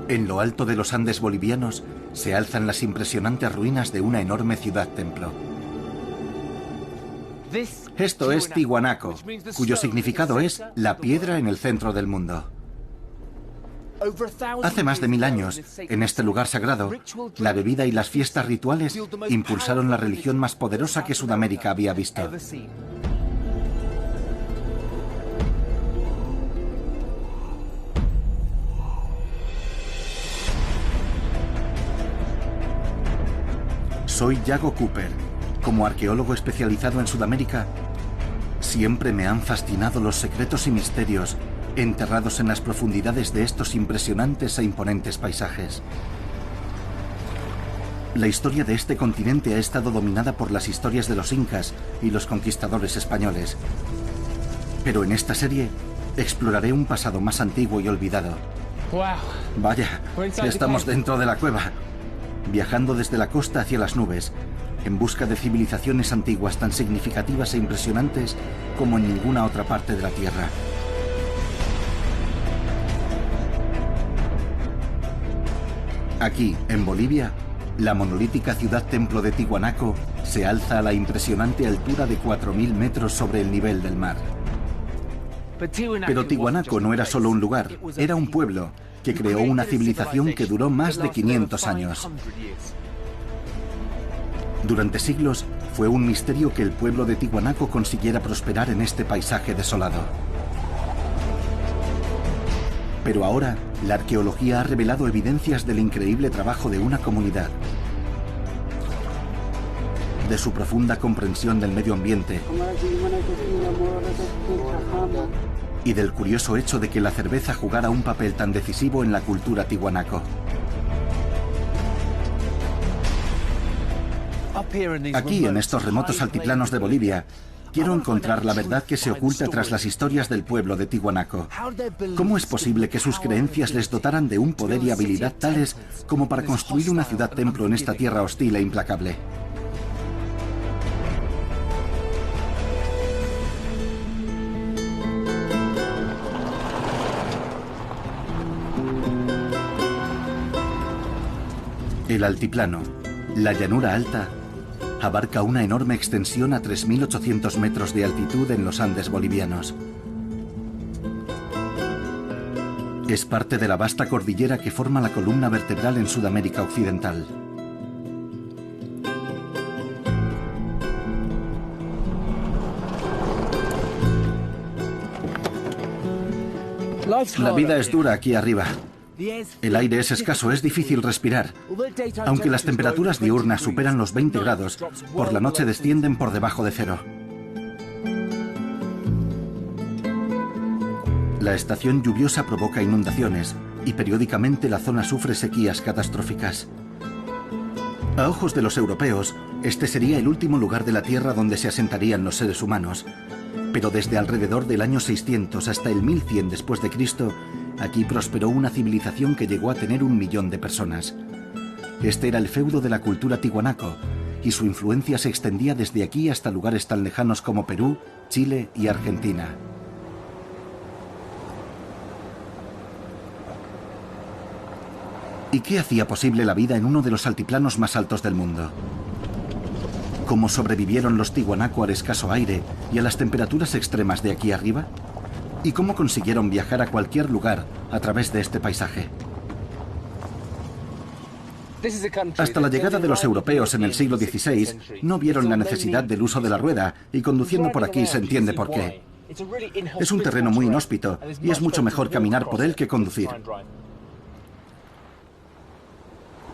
En lo alto de los Andes bolivianos se alzan las impresionantes ruinas de una enorme ciudad-templo. Esto es Tiwanaku, cuyo significado es la piedra en el centro del mundo. Hace más de 1000 años, en este lugar sagrado, la bebida y las fiestas rituales impulsaron la religión más poderosa que Sudamérica había visto. Soy Yago Cooper. Como arqueólogo especializado en Sudamérica, siempre me han fascinado los secretos y misterios enterrados en las profundidades de estos impresionantes e imponentes paisajes. La historia de este continente ha estado dominada por las historias de los incas y los conquistadores españoles. Pero en esta serie exploraré un pasado más antiguo y olvidado. Vaya, estamos dentro de la cueva, viajando desde la costa hacia las nubes, en busca de civilizaciones antiguas tan significativas e impresionantes como en ninguna otra parte de la Tierra. Aquí, en Bolivia, la monolítica ciudad-templo de Tiwanaku se alza a la impresionante altura de 4000 metros sobre el nivel del mar. Pero Tiwanaku no era solo un lugar, era un pueblo que creó una civilización que duró más de 500 años. Durante siglos, fue un misterio que el pueblo de Tiwanaku consiguiera prosperar en este paisaje desolado. Pero ahora, la arqueología ha revelado evidencias del increíble trabajo de una comunidad, de su profunda comprensión del medio ambiente y del curioso hecho de que la cerveza jugara un papel tan decisivo en la cultura tiwanaku. Aquí, en estos remotos altiplanos de Bolivia, quiero encontrar la verdad que se oculta tras las historias del pueblo de Tiwanaku. ¿Cómo es posible que sus creencias les dotaran de un poder y habilidad tales como para construir una ciudad-templo en esta tierra hostil e implacable? El altiplano, la llanura alta, abarca una enorme extensión a 3.800 metros de altitud en los Andes bolivianos. Es parte de la vasta cordillera que forma la columna vertebral en Sudamérica Occidental. La vida es dura aquí arriba. El aire es escaso, es difícil respirar. Aunque las temperaturas diurnas superan los 20 grados, por la noche descienden por debajo de cero. La estación lluviosa provoca inundaciones y periódicamente la zona sufre sequías catastróficas. A ojos de los europeos, este sería el último lugar de la Tierra donde se asentarían los seres humanos. Pero desde alrededor del año 600 hasta el 1100 después de Cristo, aquí prosperó una civilización que llegó a tener 1 millón de personas. Este era el feudo de la cultura tiwanaku, y su influencia se extendía desde aquí hasta lugares tan lejanos como Perú, Chile y Argentina. ¿Y qué hacía posible la vida en uno de los altiplanos más altos del mundo? ¿Cómo sobrevivieron los tiwanaku al escaso aire y a las temperaturas extremas de aquí arriba? ¿Y cómo consiguieron viajar a cualquier lugar a través de este paisaje? Hasta la llegada de los europeos en el siglo XVI, no vieron la necesidad del uso de la rueda, y conduciendo por aquí se entiende por qué. Es un terreno muy inhóspito y es mucho mejor caminar por él que conducir.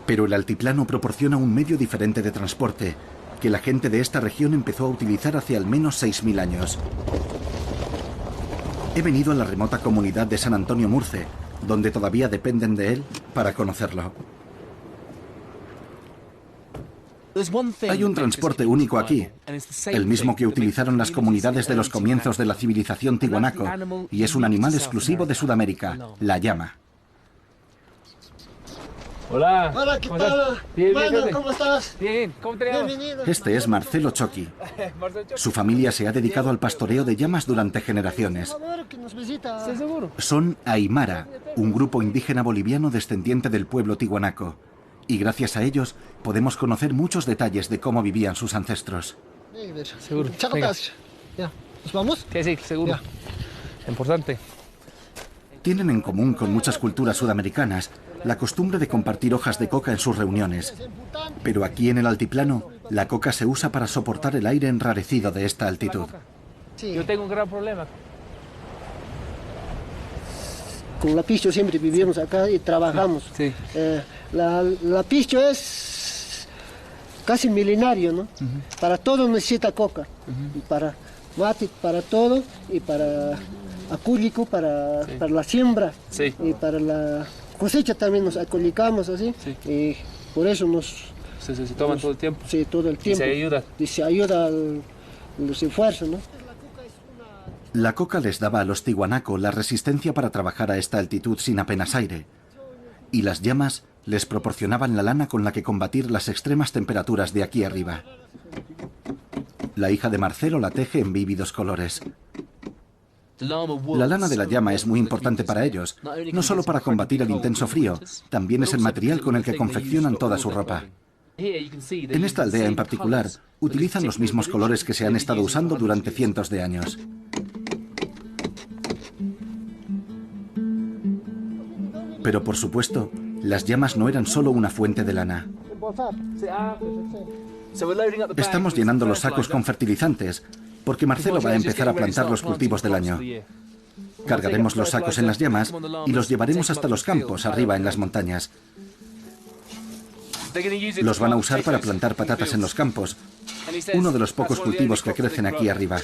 Pero el altiplano proporciona un medio diferente de transporte, que la gente de esta región empezó a utilizar hace al menos 6000 años. He venido a la remota comunidad de San Antonio Murce, donde todavía dependen de él, para conocerlo. Hay un transporte único aquí, el mismo que utilizaron las comunidades de los comienzos de la civilización tiwanaku, y es un animal exclusivo de Sudamérica, la llama. Hola. Hola, ¿qué ¿Cómo tal? estás? Bien, Mano, bien, ¿cómo estás? Bien, ¿cómo te llamas? Bienvenido. Este es Marcelo Choqui. Su familia se ha dedicado al pastoreo de llamas durante generaciones. Por favor, que nos visita. ¿Estás seguro? Son Aymara, un grupo indígena boliviano descendiente del pueblo tihuanaco. Y gracias a ellos podemos conocer muchos detalles de cómo vivían sus ancestros. Seguro. Chao, Venga. gracias. Ya, ¿nos vamos? Sí, seguro. Importante. Tienen en común con muchas culturas sudamericanas la costumbre de compartir hojas de coca en sus reuniones. Pero aquí en el altiplano, la coca se usa para soportar el aire enrarecido de esta altitud. Sí. Yo tengo un gran problema. Con la picho siempre vivimos acá y trabajamos. Sí. La picho es casi milenario, ¿no? Para todo necesita coca. Y para mate, para todo, y para acúlico, para la siembra, Sí. y para la cosecha también nos acolicamos así. Sí. Y por eso nos... Se toman todo el tiempo. Sí, todo el Y tiempo. se ayuda. Y se ayuda los esfuerzos, ¿no? La coca les daba a los tihuanaco la resistencia para trabajar a esta altitud sin apenas aire. Y las llamas les proporcionaban la lana con la que combatir las extremas temperaturas de aquí arriba. La hija de Marcelo la teje en vívidos colores. La lana de la llama es muy importante para ellos, no solo para combatir el intenso frío, también es el material con el que confeccionan toda su ropa. En esta aldea en particular, utilizan los mismos colores que se han estado usando durante cientos de años. Pero por supuesto, las llamas no eran solo una fuente de lana. Estamos llenando los sacos con fertilizantes, porque Marcelo va a empezar a plantar los cultivos del año. Cargaremos los sacos en las llamas y los llevaremos hasta los campos, arriba en las montañas. Los van a usar para plantar patatas en los campos, uno de los pocos cultivos que crecen aquí arriba.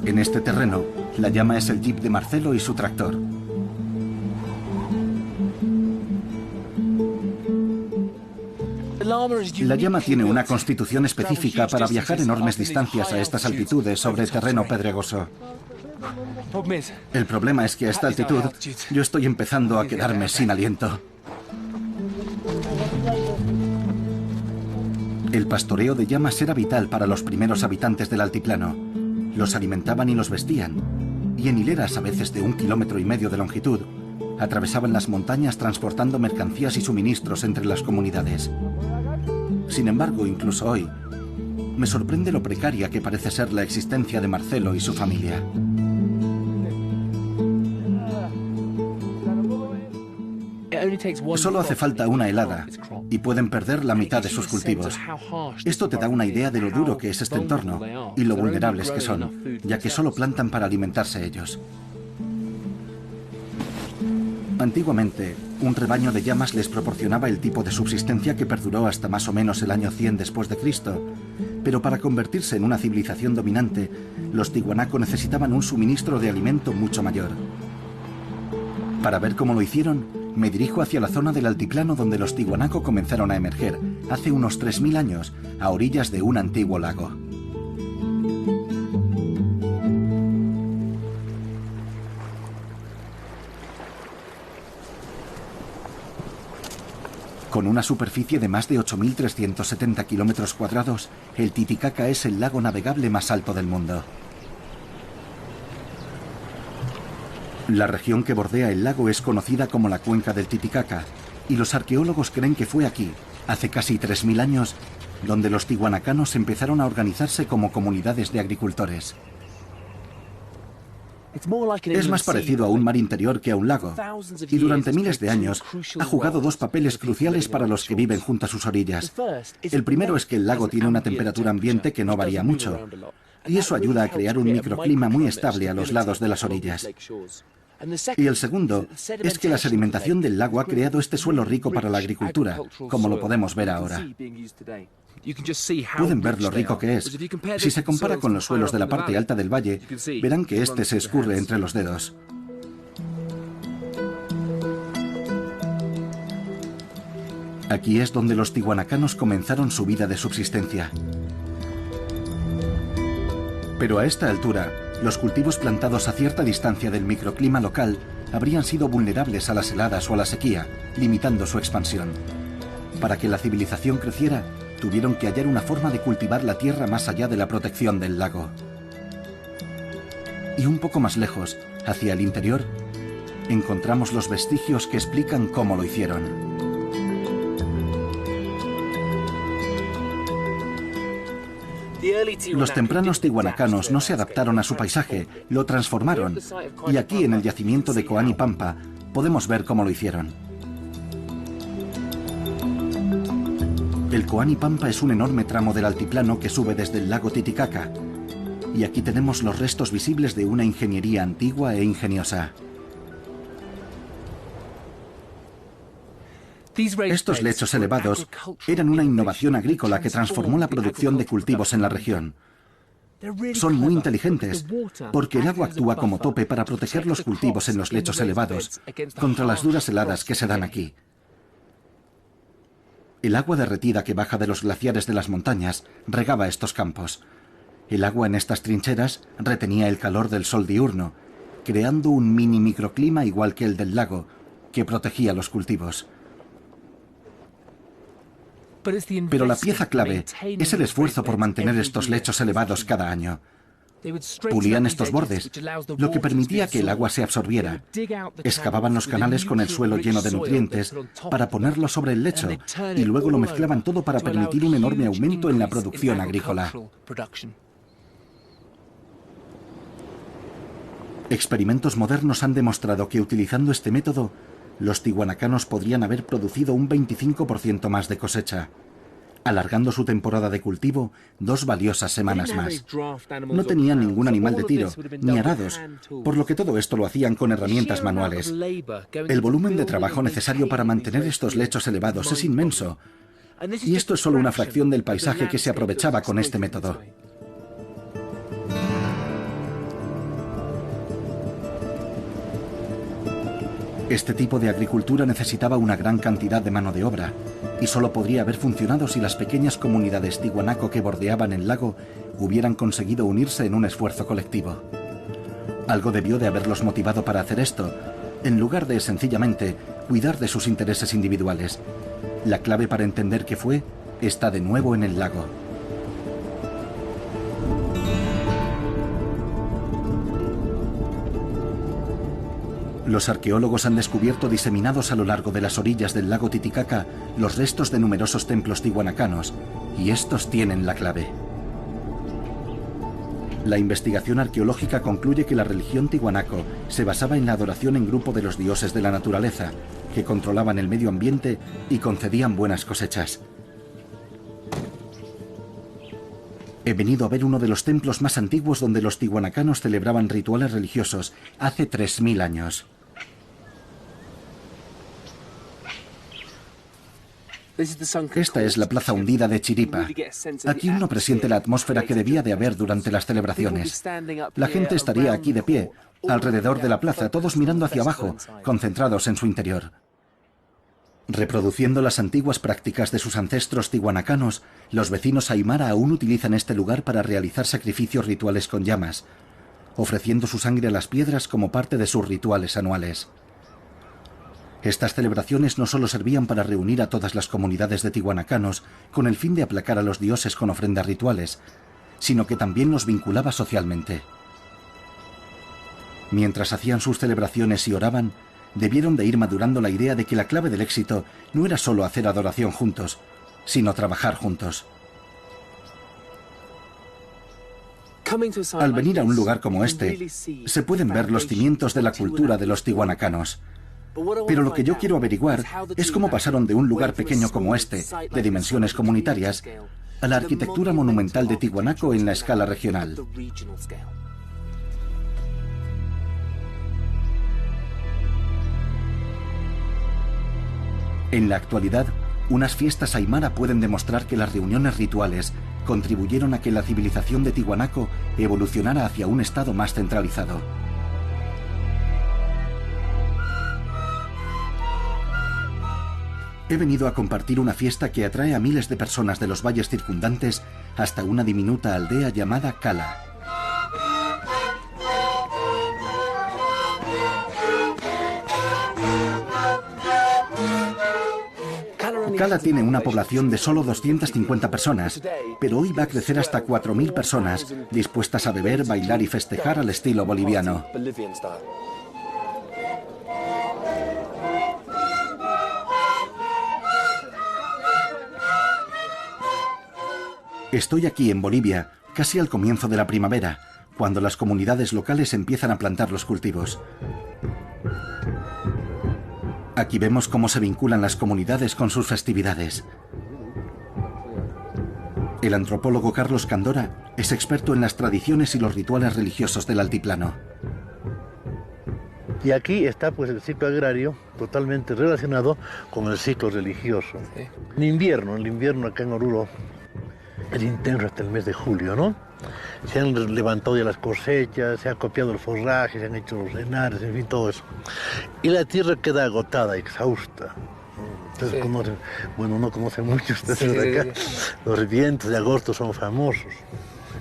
En este terreno, la llama es el jeep de Marcelo y su tractor. La llama tiene una constitución específica para viajar enormes distancias a estas altitudes sobre terreno pedregoso. El problema es que a esta altitud yo estoy empezando a quedarme sin aliento. El pastoreo de llamas era vital para los primeros habitantes del altiplano. Los alimentaban y los vestían. Y en hileras a veces de 1,5 kilómetros de longitud, atravesaban las montañas transportando mercancías y suministros entre las comunidades. Sin embargo, incluso hoy, me sorprende lo precaria que parece ser la existencia de Marcelo y su familia. Solo hace falta una helada y pueden perder la mitad de sus cultivos. Esto te da una idea de lo duro que es este entorno y lo vulnerables que son, ya que solo plantan para alimentarse ellos. Antiguamente, un rebaño de llamas les proporcionaba el tipo de subsistencia que perduró hasta más o menos el año 100 después de Cristo. Pero para convertirse en una civilización dominante, los tihuanaco necesitaban un suministro de alimento mucho mayor. Para ver cómo lo hicieron, me dirijo hacia la zona del altiplano donde los tihuanaco comenzaron a emerger, hace unos 3000 años, a orillas de un antiguo lago. Con una superficie de más de 8.370 kilómetros cuadrados, el Titicaca es el lago navegable más alto del mundo. La región que bordea el lago es conocida como la cuenca del Titicaca, y los arqueólogos creen que fue aquí, hace casi 3000 años, donde los tihuanacanos empezaron a organizarse como comunidades de agricultores. Es más parecido a un mar interior que a un lago, y durante miles de años ha jugado dos papeles cruciales para los que viven junto a sus orillas. El primero es que el lago tiene una temperatura ambiente que no varía mucho, y eso ayuda a crear un microclima muy estable a los lados de las orillas. Y el segundo es que la sedimentación del lago ha creado este suelo rico para la agricultura, como lo podemos ver ahora. Pueden ver lo rico que es. Si se compara con los suelos de la parte alta del valle, verán que este se escurre entre los dedos. Aquí es donde los tihuanacanos comenzaron su vida de subsistencia. Pero a esta altura, los cultivos plantados a cierta distancia del microclima local habrían sido vulnerables a las heladas o a la sequía, limitando su expansión. Para que la civilización creciera, tuvieron que hallar una forma de cultivar la tierra más allá de la protección del lago. Y un poco más lejos, hacia el interior, encontramos los vestigios que explican cómo lo hicieron. Los tempranos tihuanacanos no se adaptaron a su paisaje, lo transformaron, y aquí en el yacimiento de Coanipampa podemos ver cómo lo hicieron. El Coanipampa es un enorme tramo del altiplano que sube desde el lago Titicaca, y aquí tenemos los restos visibles de una ingeniería antigua e ingeniosa. Estos lechos elevados eran una innovación agrícola que transformó la producción de cultivos en la región. Son muy inteligentes porque el agua actúa como tope para proteger los cultivos en los lechos elevados contra las duras heladas que se dan aquí. El agua derretida que baja de los glaciares de las montañas regaba estos campos. El agua en estas trincheras retenía el calor del sol diurno, creando un mini microclima igual que el del lago, que protegía los cultivos. Pero la pieza clave es el esfuerzo por mantener estos lechos elevados cada año. Pulían estos bordes, lo que permitía que el agua se absorbiera. Excavaban los canales con el suelo lleno de nutrientes para ponerlo sobre el lecho y luego lo mezclaban todo para permitir un enorme aumento en la producción agrícola. Experimentos modernos han demostrado que utilizando este método, los tihuanacanos podrían haber producido un 25% más de cosecha, alargando su temporada de cultivo 2 valiosas semanas más. No tenían ningún animal de tiro, ni arados, por lo que todo esto lo hacían con herramientas manuales. El volumen de trabajo necesario para mantener estos lechos elevados es inmenso, y esto es solo una fracción del paisaje que se aprovechaba con este método. Este tipo de agricultura necesitaba una gran cantidad de mano de obra y solo podría haber funcionado si las pequeñas comunidades tihuanaco que bordeaban el lago hubieran conseguido unirse en un esfuerzo colectivo. Algo debió de haberlos motivado para hacer esto, en lugar de sencillamente cuidar de sus intereses individuales. La clave para entender qué fue está de nuevo en el lago. Los arqueólogos han descubierto diseminados a lo largo de las orillas del lago Titicaca los restos de numerosos templos tihuanacanos, y estos tienen la clave. La investigación arqueológica concluye que la religión tihuanaco se basaba en la adoración en grupo de los dioses de la naturaleza, que controlaban el medio ambiente y concedían buenas cosechas. He venido a ver uno de los templos más antiguos donde los tihuanacanos celebraban rituales religiosos hace 3000 años. Esta es la plaza hundida de Chiripa. Aquí uno presiente la atmósfera que debía de haber durante las celebraciones. La gente estaría aquí de pie, alrededor de la plaza, todos mirando hacia abajo, concentrados en su interior. Reproduciendo las antiguas prácticas de sus ancestros tihuanacanos, los vecinos aymara aún utilizan este lugar para realizar sacrificios rituales con llamas, ofreciendo su sangre a las piedras como parte de sus rituales anuales. Estas celebraciones no solo servían para reunir a todas las comunidades de tihuanacanos con el fin de aplacar a los dioses con ofrendas rituales, sino que también los vinculaba socialmente. Mientras hacían sus celebraciones y oraban, debieron de ir madurando la idea de que la clave del éxito no era solo hacer adoración juntos, sino trabajar juntos. Al venir a un lugar como este, se pueden ver los cimientos de la cultura de los tihuanacanos. Pero lo que yo quiero averiguar es cómo pasaron de un lugar pequeño como este, de dimensiones comunitarias, a la arquitectura monumental de Tiwanaku en la escala regional. En la actualidad, unas fiestas aymara pueden demostrar que las reuniones rituales contribuyeron a que la civilización de Tiwanaku evolucionara hacia un estado más centralizado. He venido a compartir una fiesta que atrae a miles de personas de los valles circundantes hasta una diminuta aldea llamada Kala. Cala tiene una población de solo 250 personas, pero hoy va a crecer hasta 4.000 personas dispuestas a beber, bailar y festejar al estilo boliviano. Estoy aquí en Bolivia, casi al comienzo de la primavera, cuando las comunidades locales empiezan a plantar los cultivos. Aquí vemos cómo se vinculan las comunidades con sus festividades. El antropólogo Carlos Candora es experto en las tradiciones y los rituales religiosos del altiplano. Y aquí está pues el ciclo agrario totalmente relacionado con el ciclo religioso. En invierno, el invierno acá en Oruro es intenso hasta el mes de julio, ¿no? Se han levantado ya las cosechas, se ha copiado el forraje, se han hecho los enares, en fin, todo eso. Y la tierra queda agotada, exhausta. Ustedes conocen, bueno, no conocen mucho ustedes de acá. Los vientos de agosto son famosos.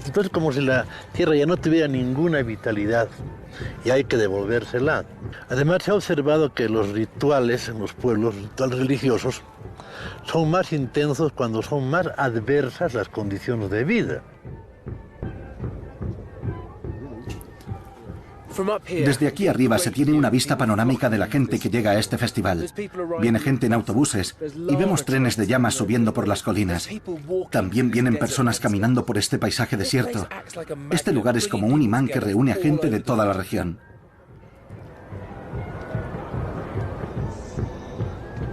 Entonces, como si la tierra ya no tuviera ninguna vitalidad y hay que devolvérsela. Además, se ha observado que los rituales en los pueblos, rituales religiosos, son más intensos cuando son más adversas las condiciones de vida. Desde aquí arriba se tiene una vista panorámica de la gente que llega a este festival. Viene gente en autobuses y vemos trenes de llamas subiendo por las colinas. También vienen personas caminando por este paisaje desierto. Este lugar es como un imán que reúne a gente de toda la región.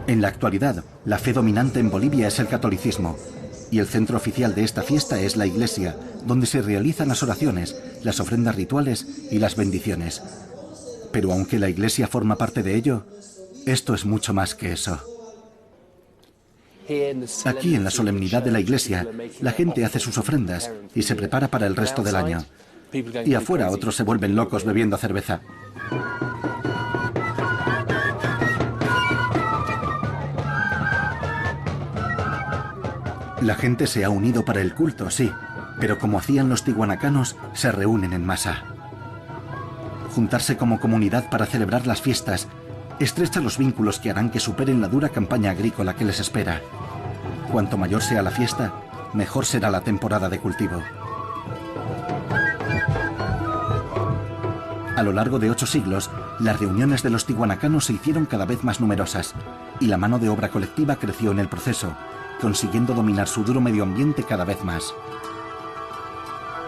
En la actualidad, la fe dominante en Bolivia es el catolicismo, y el centro oficial de esta fiesta es la iglesia, donde se realizan las oraciones, las ofrendas rituales y las bendiciones. Pero aunque la iglesia forma parte de ello, esto es mucho más que eso. Aquí, en la solemnidad de la iglesia, la gente hace sus ofrendas y se prepara para el resto del año. Y afuera otros se vuelven locos bebiendo cerveza. La gente se ha unido para el culto, sí, pero como hacían los tihuanacanos, se reúnen en masa. Juntarse como comunidad para celebrar las fiestas estrecha los vínculos que harán que superen la dura campaña agrícola que les espera. Cuanto mayor sea la fiesta, mejor será la temporada de cultivo. A lo largo de 8 siglos, las reuniones de los tihuanacanos se hicieron cada vez más numerosas y la mano de obra colectiva creció en el proceso, consiguiendo dominar su duro medio ambiente cada vez más.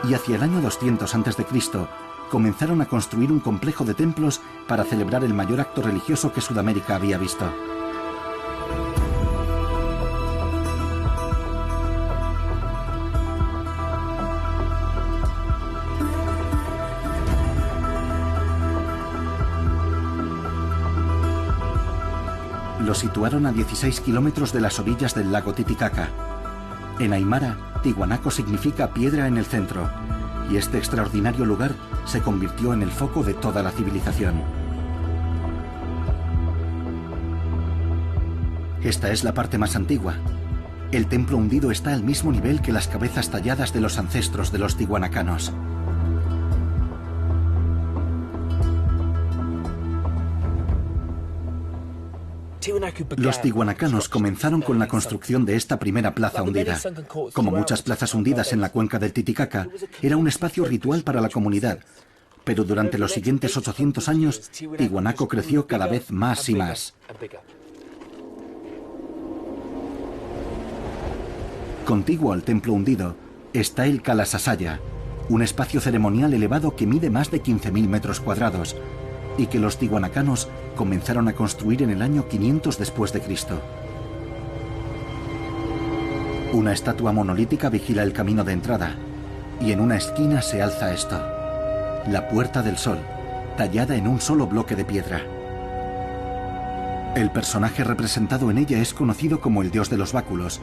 Y hacia el año 200 a.C., comenzaron a construir un complejo de templos para celebrar el mayor acto religioso que Sudamérica había visto. Lo situaron a 16 kilómetros de las orillas del lago Titicaca. En aymara, Tiwanaku significa piedra en el centro, y este extraordinario lugar se convirtió en el foco de toda la civilización. Esta es la parte más antigua. El templo hundido está al mismo nivel que las cabezas talladas de los ancestros de los tihuanacanos. Los tihuanacanos comenzaron con la construcción de esta primera plaza hundida. Como muchas plazas hundidas en la cuenca del Titicaca, era un espacio ritual para la comunidad. Pero durante los siguientes 800 años, Tiwanaku creció cada vez más y más. Contiguo al templo hundido está el Kalasasaya, un espacio ceremonial elevado que mide más de 15.000 metros cuadrados, y que los tihuanacanos comenzaron a construir en el año 500 después de Cristo. Una estatua monolítica vigila el camino de entrada, y en una esquina se alza esto: la Puerta del Sol, tallada en un solo bloque de piedra. El personaje representado en ella es conocido como el dios de los báculos,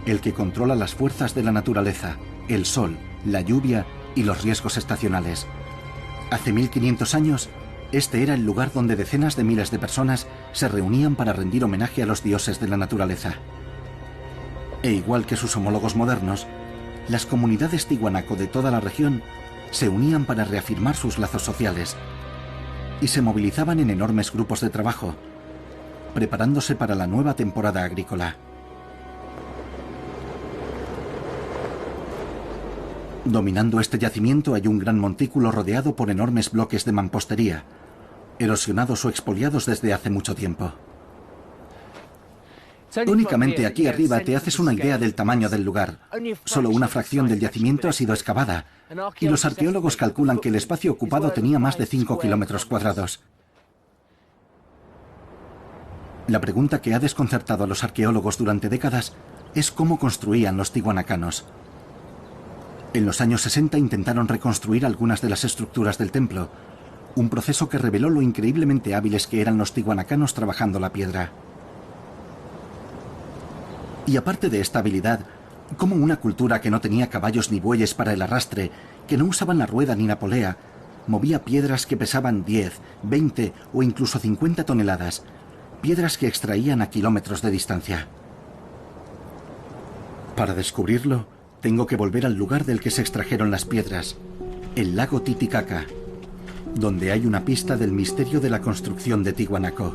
el que controla las fuerzas de la naturaleza, el sol, la lluvia y los riesgos estacionales. Hace 1500 años, este era el lugar donde decenas de miles de personas se reunían para rendir homenaje a los dioses de la naturaleza. E igual que sus homólogos modernos, las comunidades tihuanaco de toda la región se unían para reafirmar sus lazos sociales y se movilizaban en enormes grupos de trabajo, preparándose para la nueva temporada agrícola. Dominando este yacimiento hay un gran montículo rodeado por enormes bloques de mampostería, erosionados o expoliados desde hace mucho tiempo. Únicamente aquí arriba te haces una idea del tamaño del lugar. Solo una fracción del yacimiento ha sido excavada, y los arqueólogos calculan que el espacio ocupado tenía más de 5 kilómetros cuadrados. La pregunta que ha desconcertado a los arqueólogos durante décadas es cómo construían los tihuanacanos. En los años 60 intentaron reconstruir algunas de las estructuras del templo, un proceso que reveló lo increíblemente hábiles que eran los tihuanacanos trabajando la piedra. Y aparte de esta habilidad, como una cultura que no tenía caballos ni bueyes para el arrastre, que no usaban la rueda ni la polea, movía piedras que pesaban 10, 20 o incluso 50 toneladas, piedras que extraían a kilómetros de distancia. Para descubrirlo, tengo que volver al lugar del que se extrajeron las piedras, el lago Titicaca, donde hay una pista del misterio de la construcción de Tiwanaku.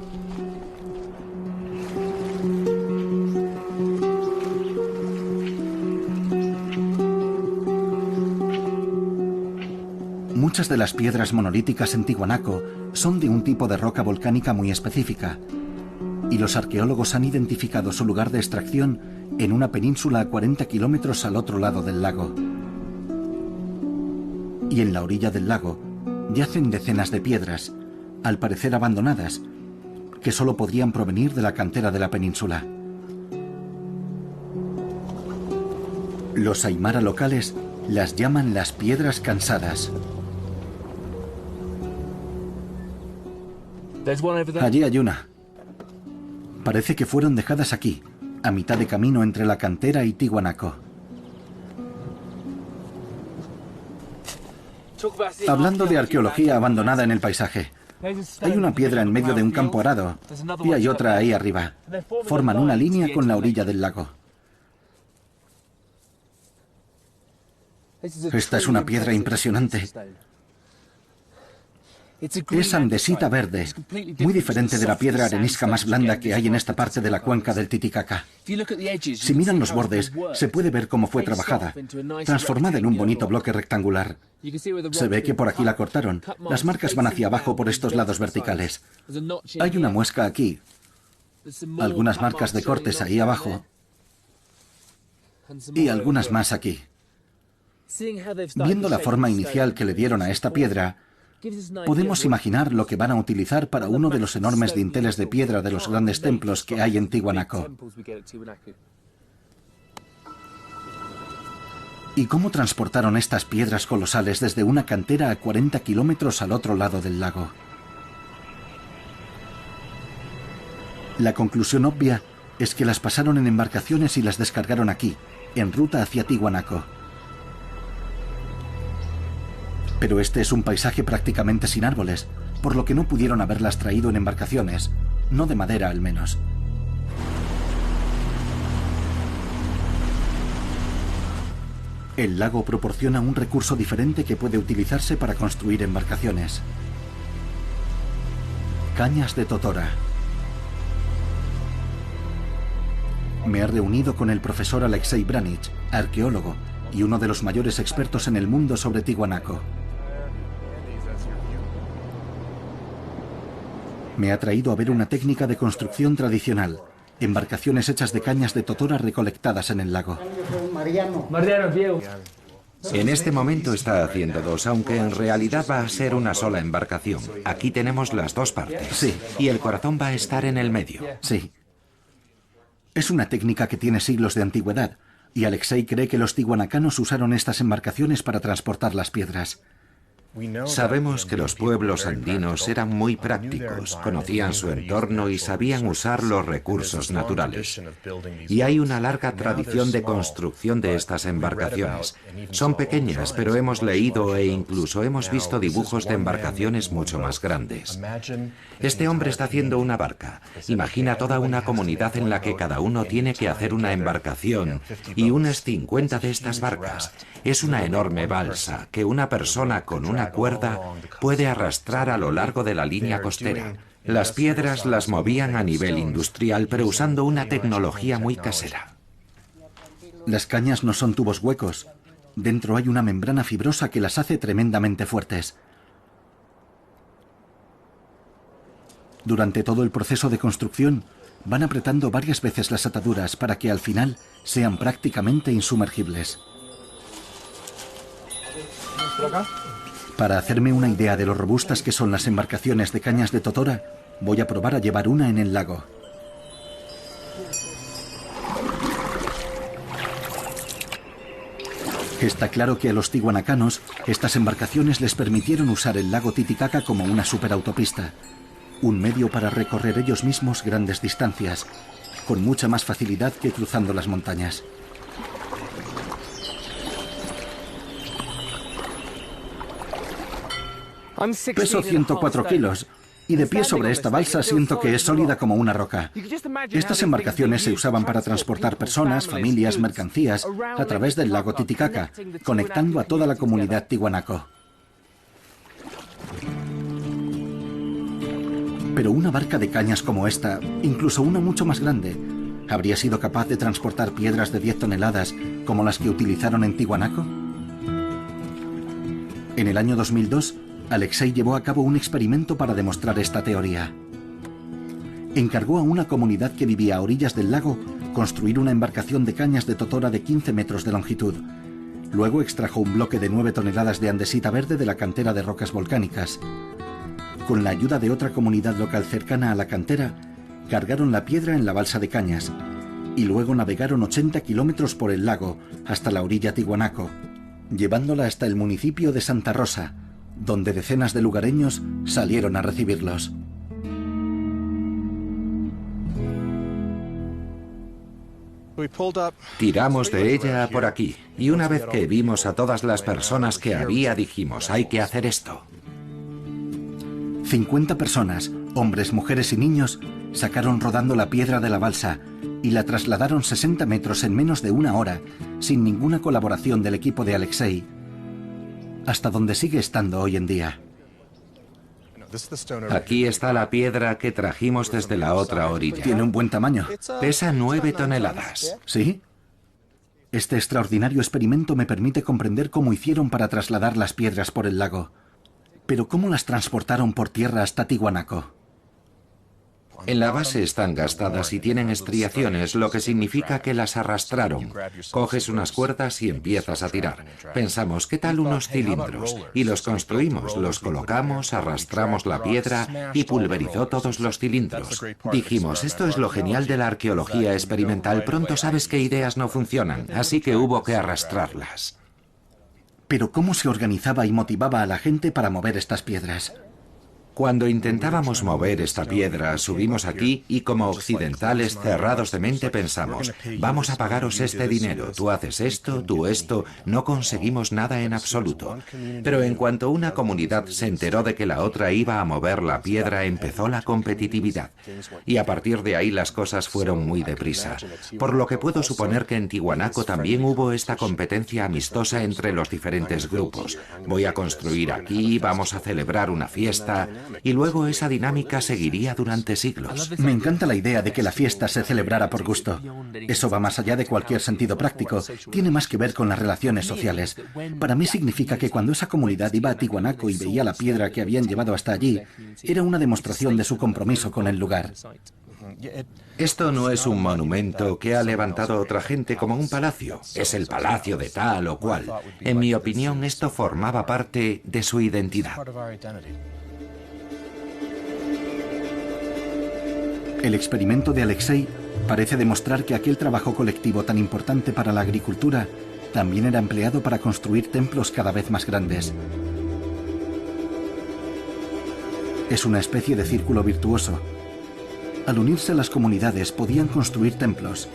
Muchas de las piedras monolíticas en Tiwanaku son de un tipo de roca volcánica muy específica, y los arqueólogos han identificado su lugar de extracción en una península a 40 kilómetros al otro lado del lago. Y en la orilla del lago yacen decenas de piedras, al parecer abandonadas, que solo podrían provenir de la cantera de la península. Los aymara locales las llaman las piedras cansadas. Allí hay una. Parece que fueron dejadas aquí, a mitad de camino entre la cantera y Tiwanaku. Hablando de arqueología abandonada en el paisaje, hay una piedra en medio de un campo arado y hay otra ahí arriba. Forman una línea con la orilla del lago. Esta es una piedra impresionante. Es andesita verde, muy diferente de la piedra arenisca más blanda que hay en esta parte de la cuenca del Titicaca. Si miran los bordes, se puede ver cómo fue trabajada, transformada en un bonito bloque rectangular. Se ve que por aquí la cortaron. Las marcas van hacia abajo por estos lados verticales. Hay una muesca aquí, algunas marcas de cortes ahí abajo y algunas más aquí. Viendo la forma inicial que le dieron a esta piedra, podemos imaginar lo que van a utilizar para uno de los enormes dinteles de piedra de los grandes templos que hay en Tiwanaku. ¿Y cómo transportaron estas piedras colosales desde una cantera a 40 kilómetros al otro lado del lago? La conclusión obvia es que las pasaron en embarcaciones y las descargaron aquí, en ruta hacia Tiwanaku. Pero este es un paisaje prácticamente sin árboles, por lo que no pudieron haberlas traído en embarcaciones, no de madera al menos. El lago proporciona un recurso diferente que puede utilizarse para construir embarcaciones. Cañas de totora. Me he reunido con el profesor Alexei Branich, arqueólogo y uno de los mayores expertos en el mundo sobre Tiwanaku. Me ha traído a ver una técnica de construcción tradicional, embarcaciones hechas de cañas de totora recolectadas en el lago. Mariano, Diego. En este momento está haciendo dos, aunque en realidad va a ser una sola embarcación. Aquí tenemos las dos partes. Sí. Y el corazón va a estar en el medio. Sí. Es una técnica que tiene siglos de antigüedad, y Alexei cree que los tihuanacanos usaron estas embarcaciones para transportar las piedras. Sabemos que los pueblos andinos eran muy prácticos, conocían su entorno y sabían usar los recursos naturales. Y hay una larga tradición de construcción de estas embarcaciones. Son pequeñas, pero hemos leído e incluso hemos visto dibujos de embarcaciones mucho más grandes. Este hombre está haciendo una barca. Imagina toda una comunidad en la que cada uno tiene que hacer una embarcación y unas 50 de estas barcas. Es una enorme balsa que una persona con una cuerda puede arrastrar a lo largo de la línea costera. Las piedras las movían a nivel industrial, pero usando una tecnología muy casera. Las cañas no son tubos huecos, Dentro hay una membrana fibrosa que las hace tremendamente fuertes. Durante todo el proceso de construcción, van apretando varias veces las ataduras para que al final sean prácticamente insumergibles. Para hacerme una idea de lo robustas que son las embarcaciones de cañas de totora, voy a probar a llevar una en el lago. Está claro que a los tiwanacanos estas embarcaciones les permitieron usar el lago Titicaca como una superautopista, un medio para recorrer ellos mismos grandes distancias, con mucha más facilidad que cruzando las montañas. Peso 104 kilos y de pie sobre esta balsa siento que es sólida como una roca. Estas embarcaciones se usaban para transportar personas, familias, mercancías a través del lago Titicaca, conectando a toda la comunidad tiwanaco. Pero una barca de cañas como esta, incluso una mucho más grande, ¿habría sido capaz de transportar piedras de 10 toneladas como las que utilizaron en Tiwanaku? En el año 2002, Alexei llevó a cabo un experimento para demostrar esta teoría. Encargó a una comunidad que vivía a orillas del lago construir una embarcación de cañas de totora de 15 metros de longitud. Luego extrajo un bloque de 9 toneladas de andesita verde de la cantera de rocas volcánicas. Con la ayuda de otra comunidad local cercana a la cantera, cargaron la piedra en la balsa de cañas y luego navegaron 80 kilómetros por el lago hasta la orilla Tiwanaku, llevándola hasta el municipio de Santa Rosa, donde decenas de lugareños salieron a recibirlos. Tiramos de ella por aquí y una vez que vimos a todas las personas que había, dijimos, hay que hacer esto. 50 personas, hombres, mujeres y niños, sacaron rodando la piedra de la balsa y la trasladaron 60 metros en menos de una hora, sin ninguna colaboración del equipo de Alexei, hasta donde sigue estando hoy en día. Aquí está la piedra que trajimos desde la otra orilla. Tiene un buen tamaño. Pesa 9 toneladas. ¿Sí? Este extraordinario experimento me permite comprender cómo hicieron para trasladar las piedras por el lago. Pero ¿cómo las transportaron por tierra hasta Tiwanaku? En la base están gastadas y tienen estriaciones, lo que significa que las arrastraron. Coges unas cuerdas y empiezas a tirar. Pensamos, ¿qué tal unos cilindros? Y los construimos, los colocamos, arrastramos la piedra y pulverizó todos los cilindros. Dijimos, esto es lo genial de la arqueología experimental, pronto sabes qué ideas no funcionan, así que hubo que arrastrarlas. Pero ¿cómo se organizaba y motivaba a la gente para mover estas piedras? Cuando intentábamos mover esta piedra, subimos aquí y como occidentales cerrados de mente pensamos, vamos a pagaros este dinero, tú haces esto, tú esto, no conseguimos nada en absoluto. Pero en cuanto una comunidad se enteró de que la otra iba a mover la piedra, empezó la competitividad. Y a partir de ahí las cosas fueron muy deprisa. Por lo que puedo suponer que en Tiwanaku también hubo esta competencia amistosa entre los diferentes grupos. Voy a construir aquí, vamos a celebrar una fiesta. Y luego esa dinámica seguiría durante siglos. Me encanta la idea de que la fiesta se celebrara por gusto. Eso va más allá de cualquier sentido práctico. Tiene más que ver con las relaciones sociales. Para mí significa que cuando esa comunidad iba a Tiwanaku y veía la piedra que habían llevado hasta allí, era una demostración de su compromiso con el lugar. Esto no es un monumento que ha levantado otra gente como un palacio. Es el palacio de tal o cual. En mi opinión, esto formaba parte de su identidad. El experimento de Alexei parece demostrar que aquel trabajo colectivo tan importante para la agricultura también era empleado para construir templos cada vez más grandes. Es una especie de círculo virtuoso. Al unirse las comunidades podían construir templos.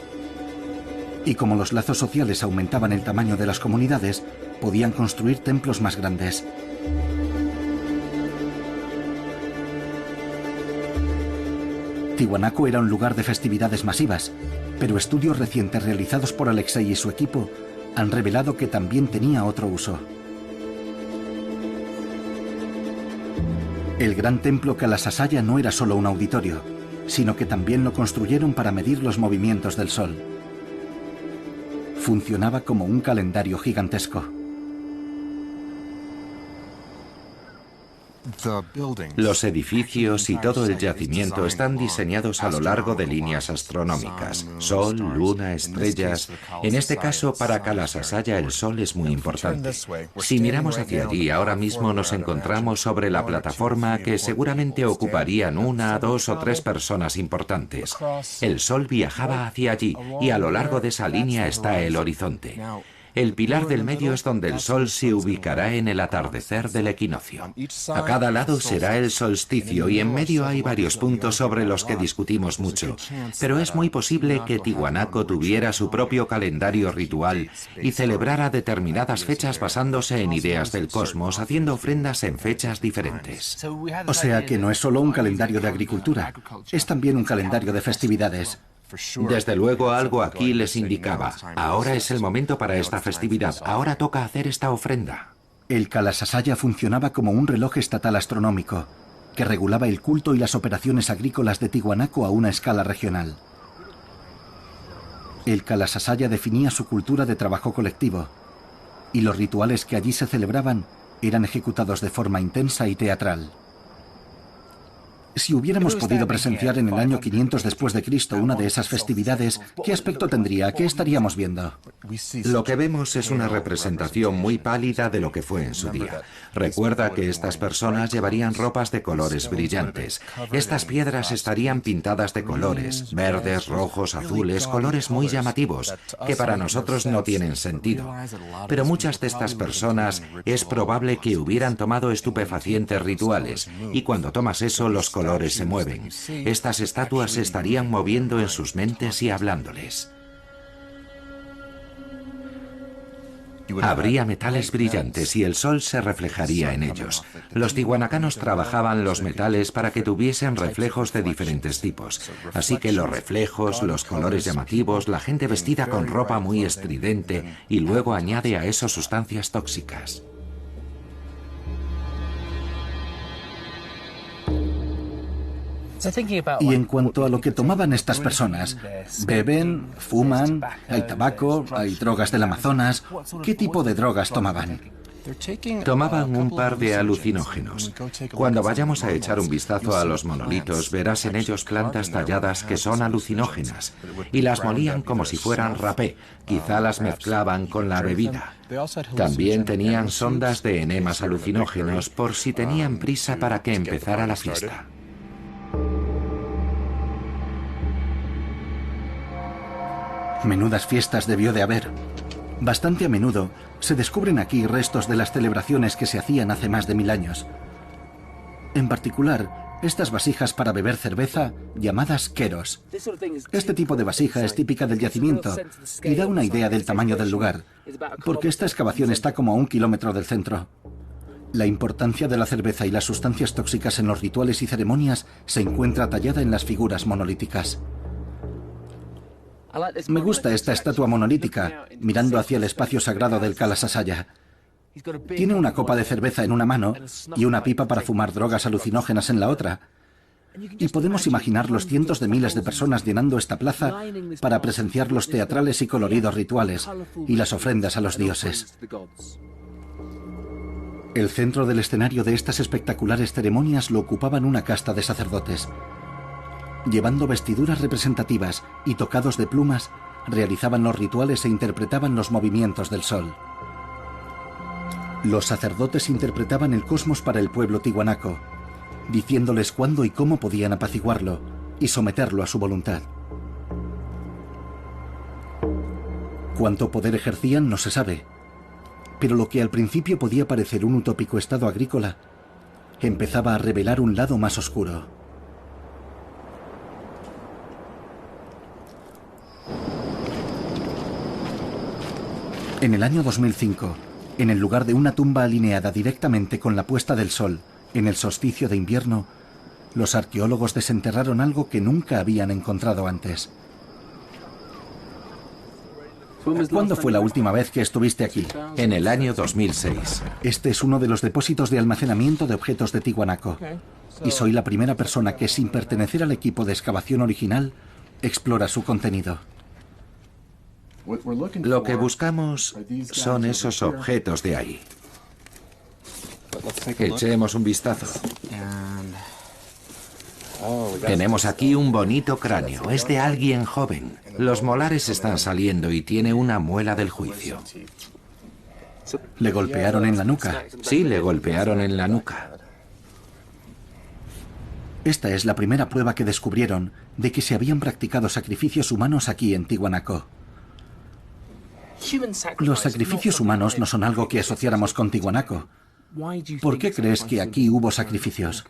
Y como los lazos sociales aumentaban el tamaño de las comunidades, podían construir templos más grandes. Tiwanaku era un lugar de festividades masivas, pero estudios recientes realizados por Alexei y su equipo han revelado que también tenía otro uso. El gran templo Kalasasaya no era solo un auditorio, sino que también lo construyeron para medir los movimientos del sol. Funcionaba como un calendario gigantesco. Los edificios y todo el yacimiento están diseñados a lo largo de líneas astronómicas. Sol, luna, estrellas. En este caso, para Kalasasaya el Sol es muy importante. Si miramos hacia allí, ahora mismo nos encontramos sobre la plataforma que seguramente ocuparían 1, 2 o 3 personas importantes. El Sol viajaba hacia allí y a lo largo de esa línea está el horizonte. El pilar del medio es donde el Sol se ubicará en el atardecer del equinoccio. A cada lado será el solsticio y en medio hay varios puntos sobre los que discutimos mucho. Pero es muy posible que Tiwanaku tuviera su propio calendario ritual y celebrara determinadas fechas basándose en ideas del cosmos, haciendo ofrendas en fechas diferentes. O sea que no es solo un calendario de agricultura, es también un calendario de festividades. Desde luego algo aquí les indicaba, ahora es el momento para esta festividad, ahora toca hacer esta ofrenda. El Kalasasaya funcionaba como un reloj estatal astronómico, que regulaba el culto y las operaciones agrícolas de Tiwanaku a una escala regional. El Kalasasaya definía su cultura de trabajo colectivo, y los rituales que allí se celebraban eran ejecutados de forma intensa y teatral. Si hubiéramos podido presenciar en el año 500 después de Cristo una de esas festividades, ¿qué aspecto tendría? ¿Qué estaríamos viendo? Lo que vemos es una representación muy pálida de lo que fue en su día. Recuerda que estas personas llevarían ropas de colores brillantes. Estas piedras estarían pintadas de colores, verdes, rojos, azules, colores muy llamativos, que para nosotros no tienen sentido. Pero muchas de estas personas es probable que hubieran tomado estupefacientes rituales, y cuando tomas eso, los colores se mueven. Estas estatuas se estarían moviendo en sus mentes y hablándoles. Habría metales brillantes y el sol se reflejaría en ellos. Los tiwanacanos trabajaban los metales para que tuviesen reflejos de diferentes tipos. Así que los reflejos, los colores llamativos, la gente vestida con ropa muy estridente y luego añade a eso sustancias tóxicas. Y en cuanto a lo que tomaban estas personas, beben, fuman, hay tabaco, hay drogas del Amazonas. ¿Qué tipo de drogas tomaban? Tomaban un par de alucinógenos. Cuando vayamos a echar un vistazo a los monolitos, verás en ellos plantas talladas que son alucinógenas, y las molían como si fueran rapé, quizá las mezclaban con la bebida. También tenían sondas de enemas alucinógenos por si tenían prisa para que empezara la fiesta. Menudas fiestas debió de haber. Bastante a menudo se descubren aquí restos de las celebraciones que se hacían hace más de 1000 años. En particular, estas vasijas para beber cerveza llamadas keros. Este tipo de vasija es típica del yacimiento y da una idea del tamaño del lugar, porque esta excavación está como a 1 kilómetro del centro. La importancia de la cerveza y las sustancias tóxicas en los rituales y ceremonias se encuentra tallada en las figuras monolíticas. Me gusta esta estatua monolítica, mirando hacia el espacio sagrado del Kalasasaya. Tiene una copa de cerveza en una mano y una pipa para fumar drogas alucinógenas en la otra. Y podemos imaginar los cientos de miles de personas llenando esta plaza para presenciar los teatrales y coloridos rituales y las ofrendas a los dioses. El centro del escenario de estas espectaculares ceremonias lo ocupaban una casta de sacerdotes. Llevando vestiduras representativas y tocados de plumas, realizaban los rituales e interpretaban los movimientos del sol. Los sacerdotes interpretaban el cosmos para el pueblo tiwanaku, diciéndoles cuándo y cómo podían apaciguarlo y someterlo a su voluntad. Cuánto poder ejercían no se sabe, pero lo que al principio podía parecer un utópico estado agrícola, empezaba a revelar un lado más oscuro. En el año 2005, en el lugar de una tumba alineada directamente con la puesta del sol, en el solsticio de invierno, los arqueólogos desenterraron algo que nunca habían encontrado antes. ¿Cuándo fue la última vez que estuviste aquí? En el año 2006. Este es uno de los depósitos de almacenamiento de objetos de Tiwanaku. Y soy la primera persona que, sin pertenecer al equipo de excavación original, explora su contenido. Lo que buscamos son esos objetos de ahí. Echemos un vistazo. Tenemos aquí un bonito cráneo. Es de alguien joven. Los molares están saliendo y tiene una muela del juicio. ¿Le golpearon en la nuca? Sí, le golpearon en la nuca. Esta es la primera prueba que descubrieron de que se habían practicado sacrificios humanos aquí en Tiwanaku. Los sacrificios humanos no son algo que asociáramos con Tiwanaku. ¿Por qué crees que aquí hubo sacrificios?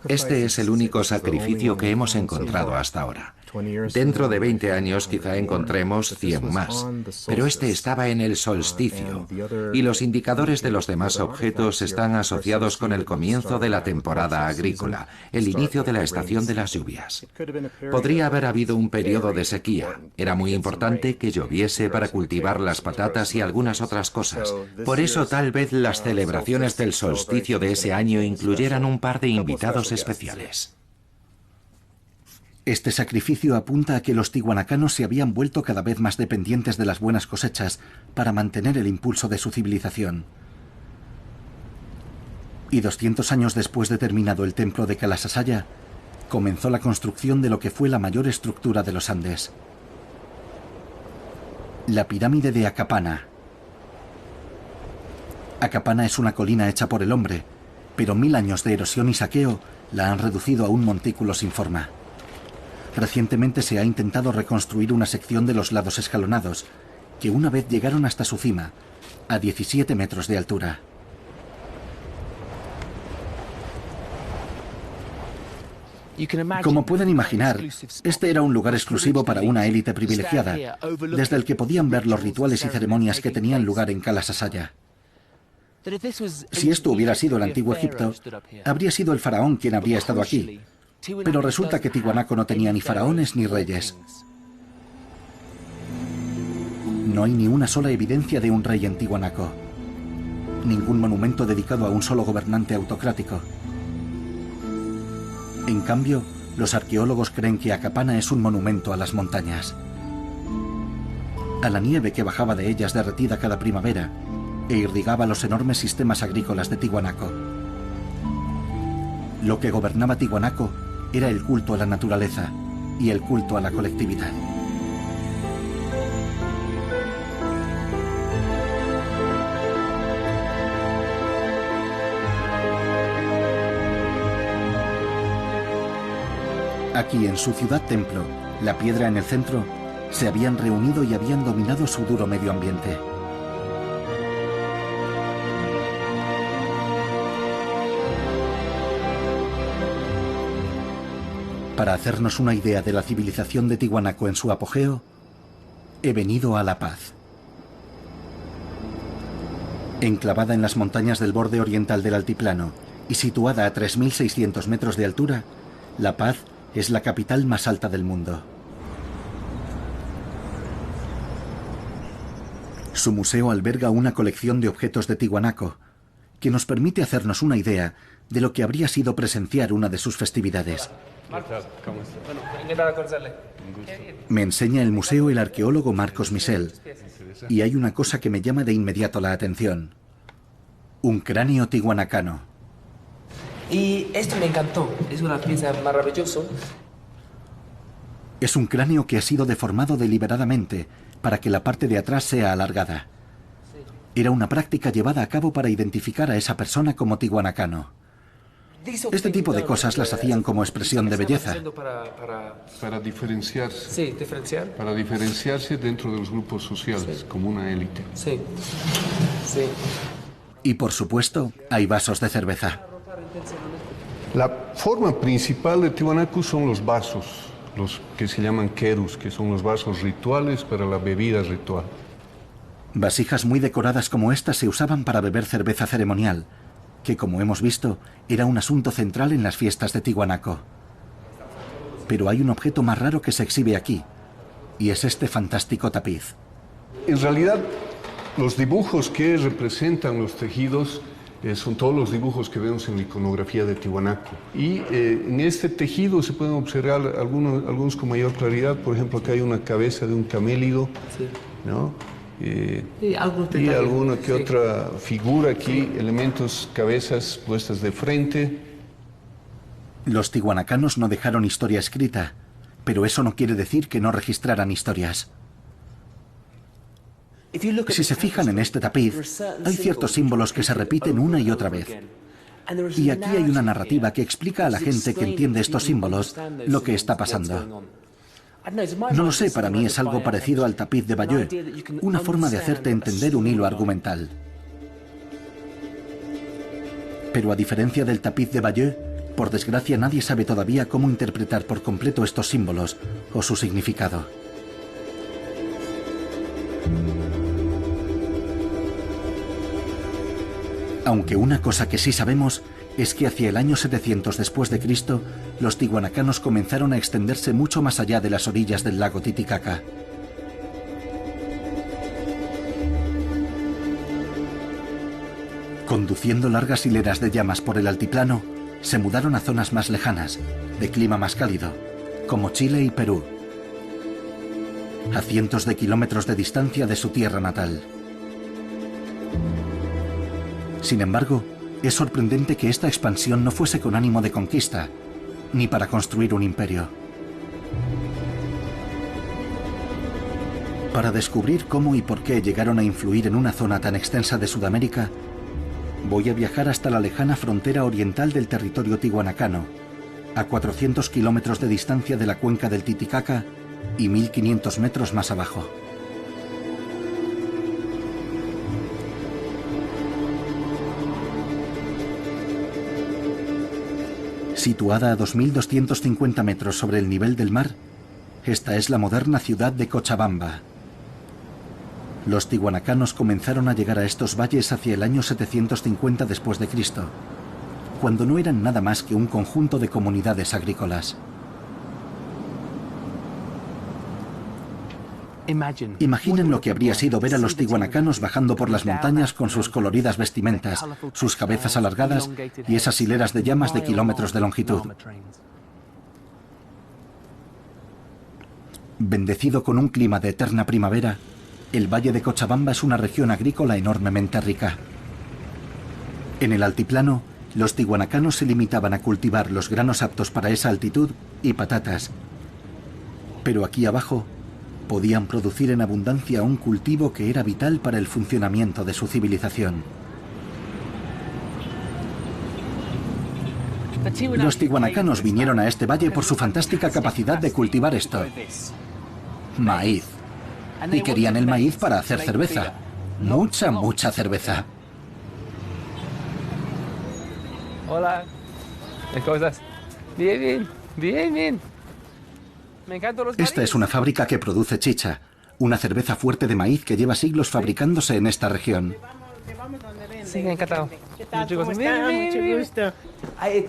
Este es el único sacrificio que hemos encontrado hasta ahora. Dentro de 20 años quizá encontremos 100 más, pero este estaba en el solsticio y los indicadores de los demás objetos están asociados con el comienzo de la temporada agrícola, el inicio de la estación de las lluvias. Podría haber habido un periodo de sequía. Era muy importante que lloviese para cultivar las patatas y algunas otras cosas. Por eso tal vez las celebraciones del solsticio de ese año incluyeran un par de invitados especiales. Este sacrificio apunta a que los tiwanacanos se habían vuelto cada vez más dependientes de las buenas cosechas para mantener el impulso de su civilización. Y 200 años después de terminado el templo de Kalasasaya, comenzó la construcción de lo que fue la mayor estructura de los Andes. La pirámide de Akapana. Akapana es una colina hecha por el hombre, pero 1000 años de erosión y saqueo la han reducido a un montículo sin forma. Recientemente se ha intentado reconstruir una sección de los lados escalonados, que una vez llegaron hasta su cima, a 17 metros de altura. Como pueden imaginar, este era un lugar exclusivo para una élite privilegiada, desde el que podían ver los rituales y ceremonias que tenían lugar en Kalasasaya. Si esto hubiera sido el antiguo Egipto, habría sido el faraón quien habría estado aquí. Pero resulta que Tiwanaku no tenía ni faraones ni reyes. No hay ni una sola evidencia de un rey en Tiwanaku. Ningún monumento dedicado a un solo gobernante autocrático. En cambio, los arqueólogos creen que Akapana es un monumento a las montañas, a la nieve que bajaba de ellas derretida cada primavera e irrigaba los enormes sistemas agrícolas de Tiwanaku. Lo que gobernaba Tiwanaku era el culto a la naturaleza y el culto a la colectividad. Aquí en su ciudad templo, la piedra en el centro, se habían reunido y habían dominado su duro medio ambiente. Para hacernos una idea de la civilización de Tiwanaku en su apogeo, he venido a La Paz. Enclavada en las montañas del borde oriental del altiplano y situada a 3.600 metros de altura, La Paz es la capital más alta del mundo. Su museo alberga una colección de objetos de Tiwanaku que nos permite hacernos una idea de lo que habría sido presenciar una de sus festividades. Me enseña el museo el arqueólogo Marcos Misel, y hay una cosa que me llama de inmediato la atención. Un cráneo tiwanacano. Y esto me encantó, es una pieza maravillosa. Es un cráneo que ha sido deformado deliberadamente para que la parte de atrás sea alargada. Era una práctica llevada a cabo para identificar a esa persona como tiwanacano. Este tipo de cosas las hacían como expresión de belleza. Para diferenciarse. Sí, diferenciar. Para diferenciarse dentro de los grupos sociales, sí, como una élite. Sí, sí. Y por supuesto, hay vasos de cerveza. La forma principal de Tiwanaku son los vasos, los que se llaman kerus, que son los vasos rituales para la bebida ritual. Vasijas muy decoradas como estas se usaban para beber cerveza ceremonial, que, como hemos visto, era un asunto central en las fiestas de Tiwanaku. Pero hay un objeto más raro que se exhibe aquí, y es este fantástico tapiz. En realidad, los dibujos que representan los tejidos Son todos los dibujos que vemos en la iconografía de Tiwanaku. Y en este tejido se pueden observar algunos con mayor claridad. Por ejemplo, acá hay una cabeza de un camélido, ¿no? Y alguna que otra figura aquí, elementos, cabezas puestas de frente. Los tihuanacanos no dejaron historia escrita, pero eso no quiere decir que no registraran historias. Si se fijan en este tapiz, hay ciertos símbolos que se repiten una y otra vez. Y aquí hay una narrativa que explica a la gente que entiende estos símbolos lo que está pasando. No lo sé, para mí es algo parecido al tapiz de Bayeux, una forma de hacerte entender un hilo argumental. Pero a diferencia del tapiz de Bayeux, por desgracia nadie sabe todavía cómo interpretar por completo estos símbolos o su significado. Aunque una cosa que sí sabemos es que hacia el año 700 después de Cristo, los tihuanacanos comenzaron a extenderse mucho más allá de las orillas del lago Titicaca. Conduciendo largas hileras de llamas por el altiplano, se mudaron a zonas más lejanas, de clima más cálido, como Chile y Perú, a cientos de kilómetros de distancia de su tierra natal. Sin embargo, es sorprendente que esta expansión no fuese con ánimo de conquista, ni para construir un imperio. Para descubrir cómo y por qué llegaron a influir en una zona tan extensa de Sudamérica, voy a viajar hasta la lejana frontera oriental del territorio tihuanacano, a 400 kilómetros de distancia de la cuenca del Titicaca y 1500 metros más abajo. Situada a 2.250 metros sobre el nivel del mar, esta es la moderna ciudad de Cochabamba. Los tihuanacanos comenzaron a llegar a estos valles hacia el año 750 después de Cristo, cuando no eran nada más que un conjunto de comunidades agrícolas. Imaginen lo que habría sido ver a los tihuanacanos bajando por las montañas con sus coloridas vestimentas, sus cabezas alargadas y esas hileras de llamas de kilómetros de longitud. Bendecido con un clima de eterna primavera, el valle de Cochabamba es una región agrícola enormemente rica. En el altiplano, los tihuanacanos se limitaban a cultivar los granos aptos para esa altitud y patatas. Pero aquí abajo, podían producir en abundancia un cultivo que era vital para el funcionamiento de su civilización. Los tihuanacanos vinieron a este valle por su fantástica capacidad de cultivar esto: maíz. Y querían el maíz para hacer cerveza. Mucha cerveza. Hola. ¿Cómo estás? Bien. Me encantan los maíz. Esta es una fábrica que produce chicha, una cerveza fuerte de maíz que lleva siglos fabricándose en esta región. Sí, encantado. ¿Qué tal? ¿Cómo está? Mucho gusto.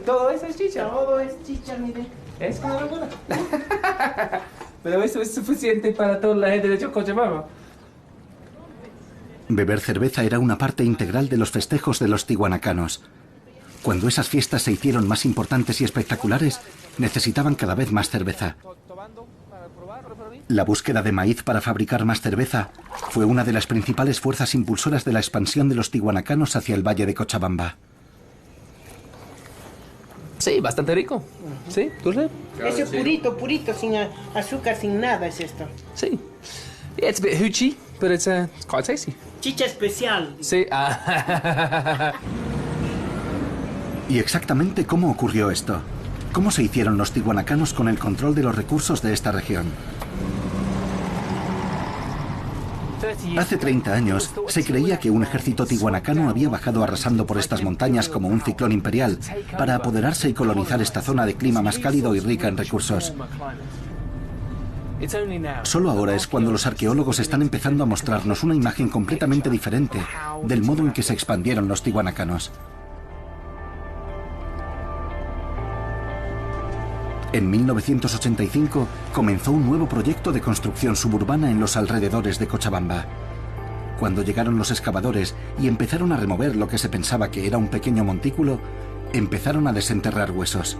¿Todo eso es chicha? Todo es chicha, mire. Es como alguna. Pero eso es suficiente para toda la gente de Cochabamba. Beber cerveza era una parte integral de los festejos de los tihuanacanos. Cuando esas fiestas se hicieron más importantes y espectaculares, necesitaban cada vez más cerveza. La búsqueda de maíz para fabricar más cerveza fue una de las principales fuerzas impulsoras de la expansión de los tihuanacanos hacia el valle de Cochabamba. Sí, bastante rico. Sí, ¿tú sabes? Ese purito, sin azúcar, sin nada es esto. Sí. Yeah, it's a bit hoochie, but it's quite tasty. Chicha especial. Sí. ¿Y exactamente cómo ocurrió esto? ¿Cómo se hicieron los tihuanacanos con el control de los recursos de esta región? Hace 30 años se creía que un ejército tihuanacano había bajado arrasando por estas montañas como un ciclón imperial para apoderarse y colonizar esta zona de clima más cálido y rica en recursos. Solo ahora es cuando los arqueólogos están empezando a mostrarnos una imagen completamente diferente del modo en que se expandieron los tihuanacanos. En 1985 comenzó un nuevo proyecto de construcción suburbana en los alrededores de Cochabamba. Cuando llegaron los excavadores y empezaron a remover lo que se pensaba que era un pequeño montículo, empezaron a desenterrar huesos.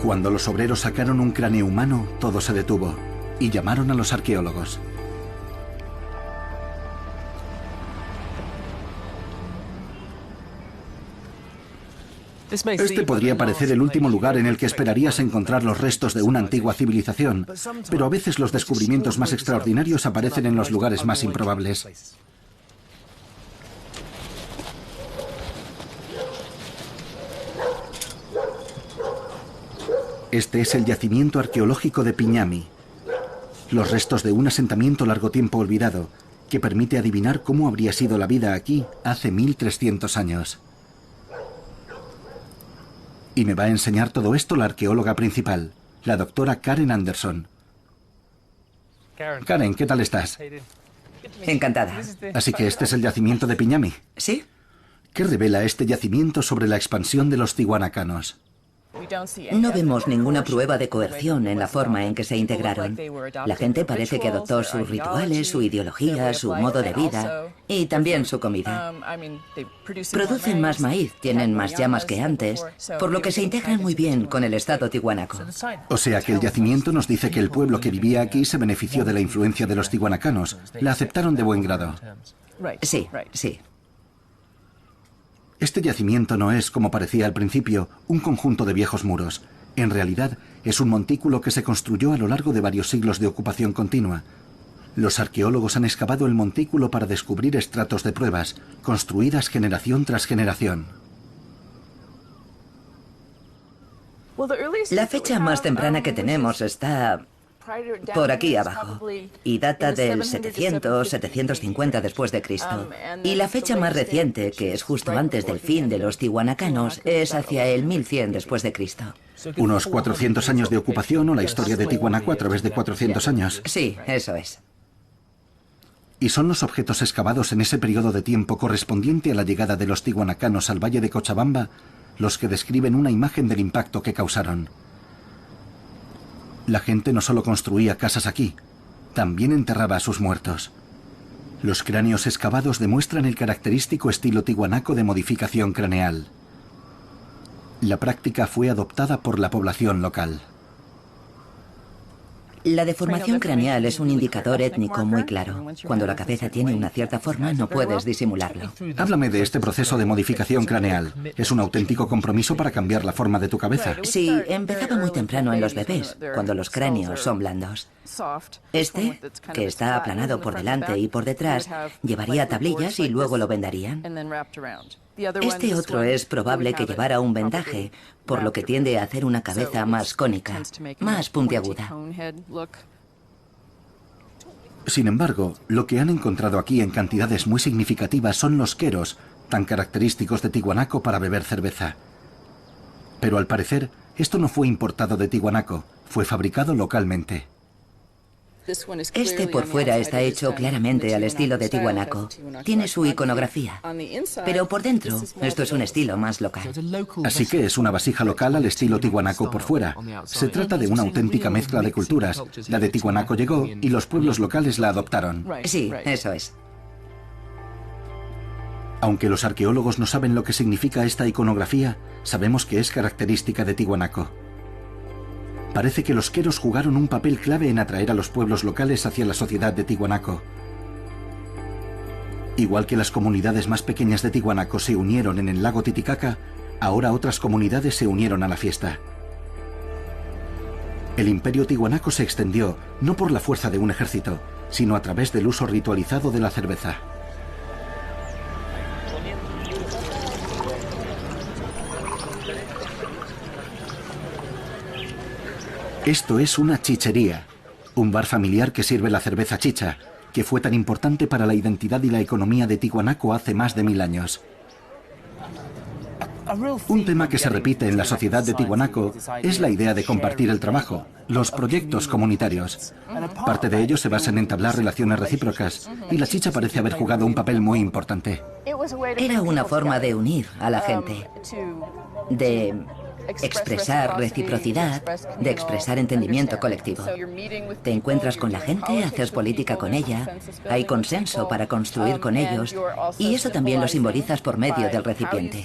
Cuando los obreros sacaron un cráneo humano, todo se detuvo y llamaron a los arqueólogos. Este podría parecer el último lugar en el que esperarías encontrar los restos de una antigua civilización, pero a veces los descubrimientos más extraordinarios aparecen en los lugares más improbables. Este es el yacimiento arqueológico de Piñami, los restos de un asentamiento largo tiempo olvidado, que permite adivinar cómo habría sido la vida aquí hace 1300 años. Y me va a enseñar todo esto la arqueóloga principal, la doctora Karen Anderson. Karen, ¿qué tal estás? Encantada. Así que este es el yacimiento de Piñami. ¿Sí? ¿Qué revela este yacimiento sobre la expansión de los tihuanacanos? No vemos ninguna prueba de coerción en la forma en que se integraron. La gente parece que adoptó sus rituales, su ideología, su modo de vida y también su comida. Producen más maíz, tienen más llamas que antes, por lo que se integran muy bien con el estado tihuanaco. O sea que el yacimiento nos dice que el pueblo que vivía aquí se benefició de la influencia de los tihuanacanos. La aceptaron de buen grado. Sí, sí. Este yacimiento no es, como parecía al principio, un conjunto de viejos muros. En realidad, es un montículo que se construyó a lo largo de varios siglos de ocupación continua. Los arqueólogos han excavado el montículo para descubrir estratos de pruebas, construidas generación tras generación. La fecha más temprana que tenemos está por aquí abajo, y data del 700, 750 después de Cristo. Y la fecha más reciente, que es justo antes del fin de los tihuanacanos, es hacia el 1100 después de Cristo. Unos 400 años de ocupación o la historia de Tiwanaku a través de 400 años. Sí, eso es. Y son los objetos excavados en ese periodo de tiempo correspondiente a la llegada de los tihuanacanos al valle de Cochabamba los que describen una imagen del impacto que causaron. La gente no solo construía casas aquí, también enterraba a sus muertos. Los cráneos excavados demuestran el característico estilo tihuanaco de modificación craneal. La práctica fue adoptada por la población local. La deformación craneal es un indicador étnico muy claro. Cuando la cabeza tiene una cierta forma, no puedes disimularlo. Háblame de este proceso de modificación craneal. ¿Es un auténtico compromiso para cambiar la forma de tu cabeza? Sí, empezaba muy temprano en los bebés, cuando los cráneos son blandos. Este, que está aplanado por delante y por detrás, llevaría tablillas y luego lo vendarían. Este otro es probable que llevara un vendaje, por lo que tiende a hacer una cabeza más cónica, más puntiaguda. Sin embargo, lo que han encontrado aquí en cantidades muy significativas son los queros, tan característicos de Tiwanaku para beber cerveza. Pero al parecer, esto no fue importado de Tiwanaku, fue fabricado localmente. Este por fuera está hecho claramente al estilo de Tiwanaku. Tiene su iconografía. Pero por dentro, esto es un estilo más local. Así que es una vasija local al estilo Tiwanaku por fuera. Se trata de una auténtica mezcla de culturas. La de Tiwanaku llegó y los pueblos locales la adoptaron. Sí, eso es. Aunque los arqueólogos no saben lo que significa esta iconografía, sabemos que es característica de Tiwanaku. Parece que los queros jugaron un papel clave en atraer a los pueblos locales hacia la sociedad de Tiwanaku. Igual que las comunidades más pequeñas de Tiwanaku se unieron en el lago Titicaca, ahora otras comunidades se unieron a la fiesta. El imperio Tiwanaku se extendió no por la fuerza de un ejército, sino a través del uso ritualizado de la cerveza. Esto es una chichería, un bar familiar que sirve la cerveza chicha, que fue tan importante para la identidad y la economía de Tiwanaku hace más de 1000 años. Un tema que se repite en la sociedad de Tiwanaku es la idea de compartir el trabajo, los proyectos comunitarios. Parte de ello se basa en entablar relaciones recíprocas, y la chicha parece haber jugado un papel muy importante. Era una forma de unir a la gente, de expresar reciprocidad, de expresar entendimiento colectivo. Te encuentras con la gente, haces política con ella, hay consenso para construir con ellos, y eso también lo simbolizas por medio del recipiente.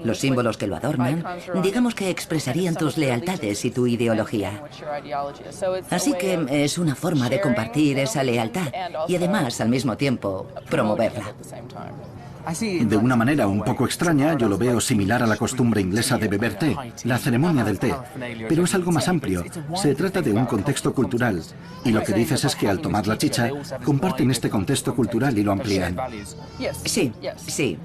Los símbolos que lo adornan, digamos que expresarían tus lealtades y tu ideología. Así que es una forma de compartir esa lealtad y además, al mismo tiempo, promoverla. De una manera un poco extraña, yo lo veo similar a la costumbre inglesa de beber té, la ceremonia del té. Pero es algo más amplio. Se trata de un contexto cultural. Y lo que dices es que al tomar la chicha, comparten este contexto cultural y lo amplían. Sí, sí.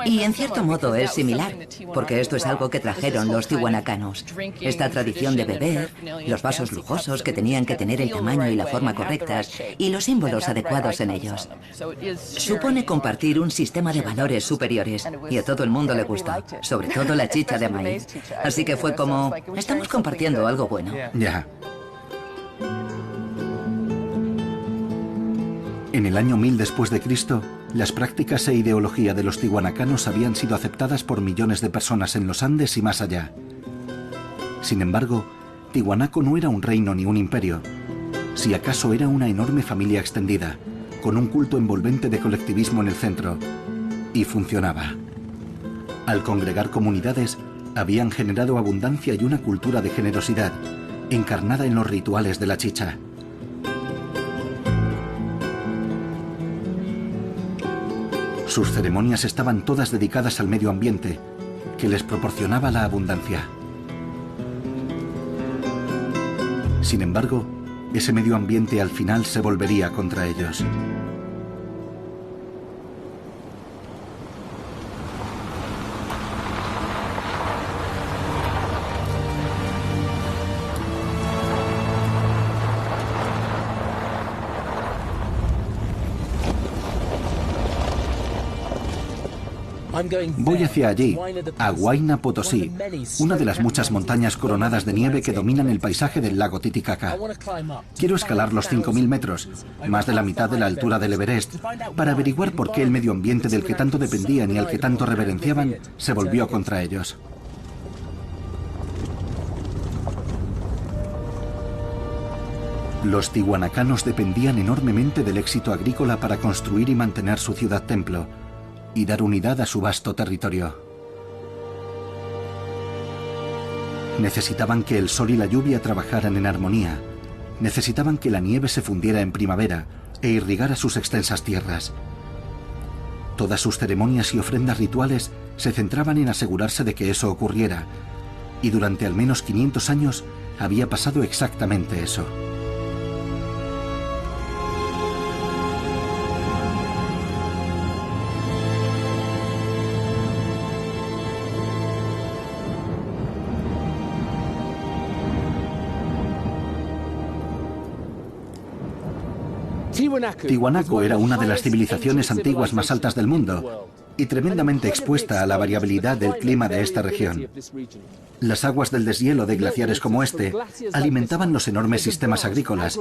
Y en cierto modo es similar, porque esto es algo que trajeron los tiwanacanos. Esta tradición de beber, los vasos lujosos que tenían que tener el tamaño y la forma correctas, y los símbolos adecuados en ellos. Supone compartir un sistema de valores superiores, y a todo el mundo le gusta, sobre todo la chicha de maíz. Así que fue como, estamos compartiendo algo bueno. Ya. En el año 1000 después de Cristo, las prácticas e ideología de los tiwanacanos habían sido aceptadas por millones de personas en los Andes y más allá. Sin embargo, Tiwanaku no era un reino ni un imperio. Si acaso era una enorme familia extendida, con un culto envolvente de colectivismo en el centro. Y funcionaba. Al congregar comunidades, habían generado abundancia y una cultura de generosidad, encarnada en los rituales de la chicha. Sus ceremonias estaban todas dedicadas al medio ambiente, que les proporcionaba la abundancia. Sin embargo, ese medio ambiente al final se volvería contra ellos. Voy hacia allí, a Huayna Potosí, una de las muchas montañas coronadas de nieve que dominan el paisaje del lago Titicaca. Quiero escalar los 5.000 metros, más de la mitad de la altura del Everest, para averiguar por qué el medio ambiente del que tanto dependían y al que tanto reverenciaban se volvió contra ellos. Los tiwanacanos dependían enormemente del éxito agrícola para construir y mantener su ciudad-templo y dar unidad a su vasto territorio. Necesitaban que el sol y la lluvia trabajaran en armonía. Necesitaban que la nieve se fundiera en primavera e irrigara sus extensas tierras. Todas sus ceremonias y ofrendas rituales se centraban en asegurarse de que eso ocurriera, y durante al menos 500 años había pasado exactamente eso. Tiwanaku era una de las civilizaciones antiguas más altas del mundo y tremendamente expuesta a la variabilidad del clima de esta región. Las aguas del deshielo de glaciares como este alimentaban los enormes sistemas agrícolas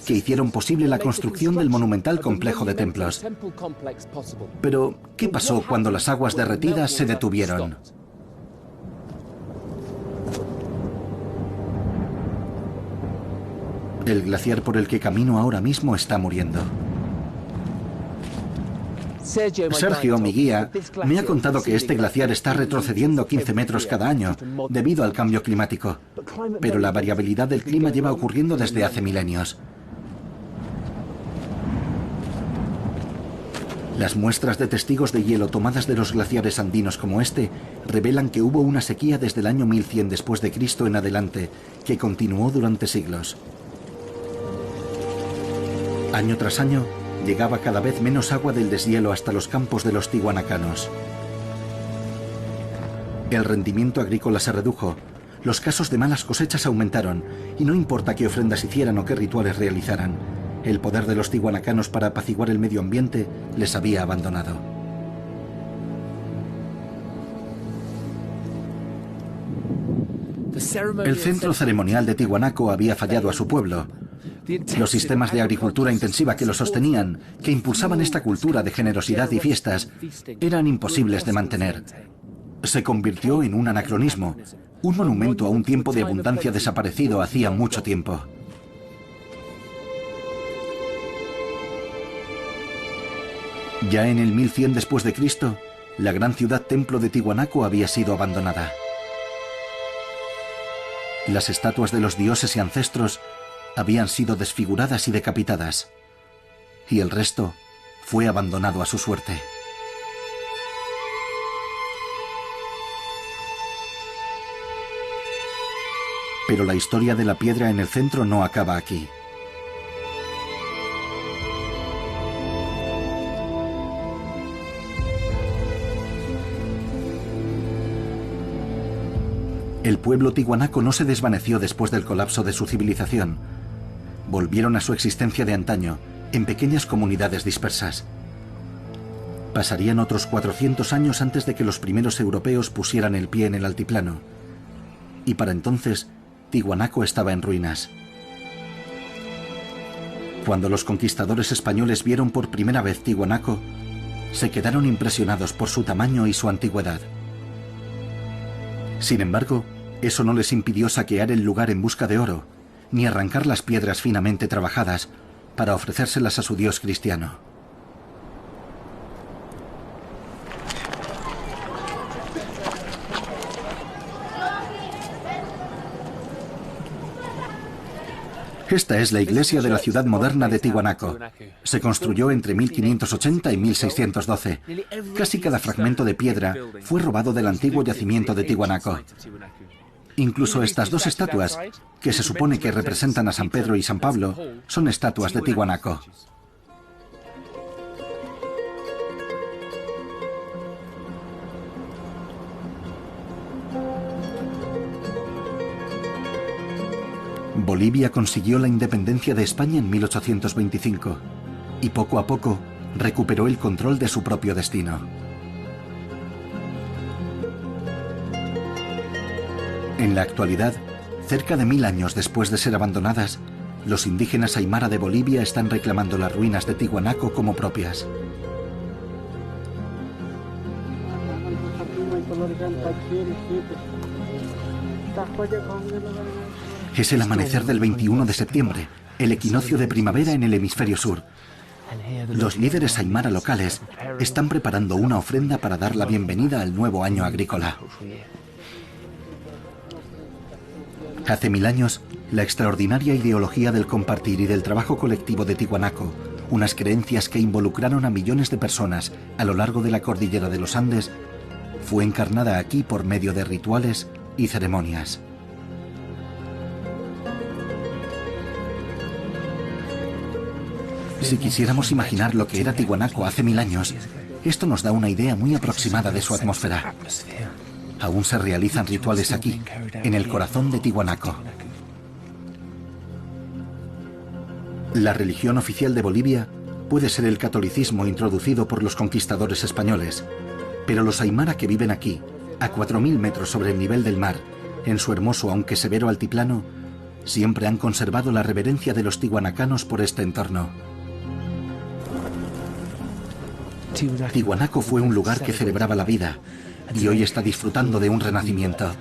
que hicieron posible la construcción del monumental complejo de templos. Pero, ¿qué pasó cuando las aguas derretidas se detuvieron? El glaciar por el que camino ahora mismo está muriendo. Sergio, mi guía, me ha contado que este glaciar está retrocediendo 15 metros cada año debido al cambio climático. Pero la variabilidad del clima lleva ocurriendo desde hace milenios. Las muestras de testigos de hielo tomadas de los glaciares andinos como este revelan que hubo una sequía desde el año 1100 después de Cristo en adelante, que continuó durante siglos. Año tras año, llegaba cada vez menos agua del deshielo hasta los campos de los tiwanacanos. El rendimiento agrícola se redujo, los casos de malas cosechas aumentaron, y no importa qué ofrendas hicieran o qué rituales realizaran, el poder de los tiwanacanos para apaciguar el medio ambiente les había abandonado. El centro ceremonial de Tiwanaku había fallado a su pueblo. Los sistemas de agricultura intensiva que lo sostenían, que impulsaban esta cultura de generosidad y fiestas, eran imposibles de mantener. Se convirtió en un anacronismo, Un monumento a un tiempo de abundancia desaparecido hacía mucho tiempo. Ya en el 1100 después de Cristo, la gran ciudad templo de Tiwanaku había sido abandonada. Las estatuas de los dioses y ancestros habían sido desfiguradas y decapitadas, y el resto fue abandonado a su suerte. Pero la historia de la piedra en el centro no acaba aquí. El pueblo tiwanaco no se desvaneció después del colapso de su civilización. Volvieron a su existencia de antaño, en pequeñas comunidades dispersas. Pasarían otros 400 años antes de que los primeros europeos pusieran el pie en el altiplano. Y para entonces, Tiwanaku estaba en ruinas. Cuando los conquistadores españoles vieron por primera vez Tiwanaku, se quedaron impresionados por su tamaño y su antigüedad. Sin embargo, eso no les impidió saquear el lugar en busca de oro, ni arrancar las piedras finamente trabajadas para ofrecérselas a su dios cristiano. Esta es la iglesia de la ciudad moderna de Tiwanaku. Se construyó entre 1580 y 1612. Casi cada fragmento de piedra fue robado del antiguo yacimiento de Tiwanaku. Incluso estas dos estatuas, que se supone que representan a San Pedro y San Pablo, son estatuas de Tiwanaku. Bolivia consiguió la independencia de España en 1825 y poco a poco recuperó el control de su propio destino. En la actualidad, cerca de 1000 años después de ser abandonadas, los indígenas aymara de Bolivia están reclamando las ruinas de Tiwanaku como propias. Es el amanecer del 21 de septiembre, el equinoccio de primavera en el hemisferio sur. Los líderes aymara locales están preparando una ofrenda para dar la bienvenida al nuevo año agrícola. Hace 1000 años, la extraordinaria ideología del compartir y del trabajo colectivo de Tiwanaku, unas creencias que involucraron a millones de personas a lo largo de la cordillera de los Andes, fue encarnada aquí por medio de rituales y ceremonias. Si quisiéramos imaginar lo que era Tiwanaku hace 1000 años, esto nos da una idea muy aproximada de su atmósfera. Aún se realizan rituales aquí, en el corazón de Tiwanaku. La religión oficial de Bolivia puede ser el catolicismo introducido por los conquistadores españoles, pero los aymara que viven aquí, a 4000 metros sobre el nivel del mar, en su hermoso aunque severo altiplano, siempre han conservado la reverencia de los tiwanacanos por este entorno. Tiwanaku fue un lugar que celebraba la vida y hoy está disfrutando de un renacimiento.